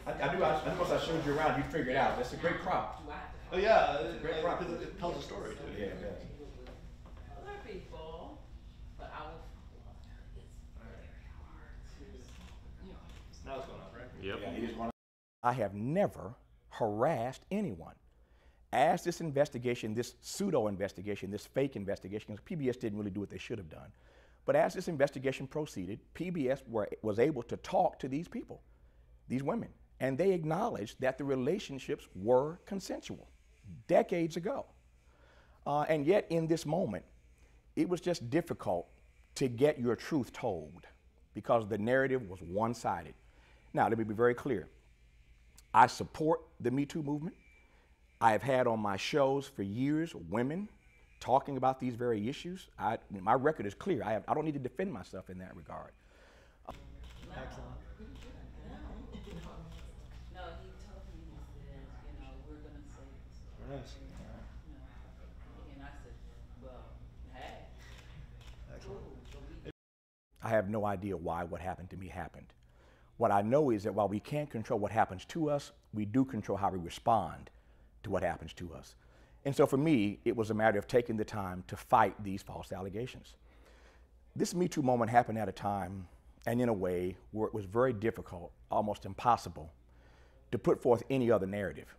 I knew once I showed you around, you'd figure it out. That's a great prop. Oh yeah, It's a great prop. because it tells a story too. Yeah, it does. Other people, but I will. Now it's going on, right? Yep. Yeah, he is one. I have never harassed anyone. As this investigation, this pseudo investigation, this fake investigation, because PBS didn't really do what they should have done. But as this investigation proceeded, PBS was able to talk to these people, these women, and they acknowledged that the relationships were consensual decades ago. And yet in this moment, it was just difficult to get your truth told because the narrative was one-sided. Now, let me be very clear. I support the Me Too movement. I have had on my shows for years women talking about these very issues. My record is clear. I don't need to defend myself in that regard. Excellent. No, he told me, he said, you know, we're going to say this. Very nice. And I said, well, hey. Excellent. I have no idea why what happened to me happened. What I know is that while we can't control what happens to us, we do control how we respond to what happens to us. And so for me, it was a matter of taking the time to fight these false allegations. This Me Too moment happened at a time and in a way where it was very difficult, almost impossible, to put forth any other narrative,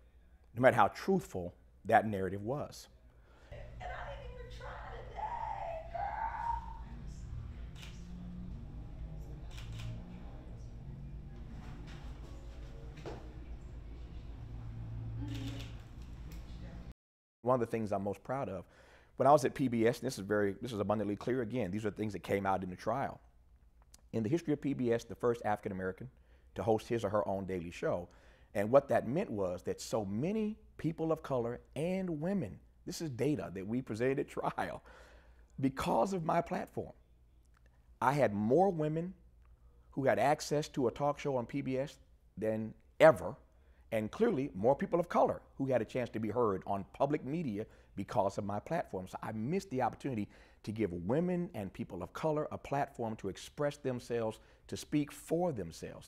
no matter how truthful that narrative was. And I didn't even try today, girl. One of the things I'm most proud of, when I was at PBS, and this is abundantly clear again, these are things that came out in the trial. In the history of PBS, the first African American to host his or her own daily show. And what that meant was that so many people of color and women, this is data that we presented at trial, because of my platform, I had more women who had access to a talk show on PBS than ever, and clearly more people of color who had a chance to be heard on public media because of my platform. So I missed the opportunity to give women and people of color a platform to express themselves, to speak for themselves.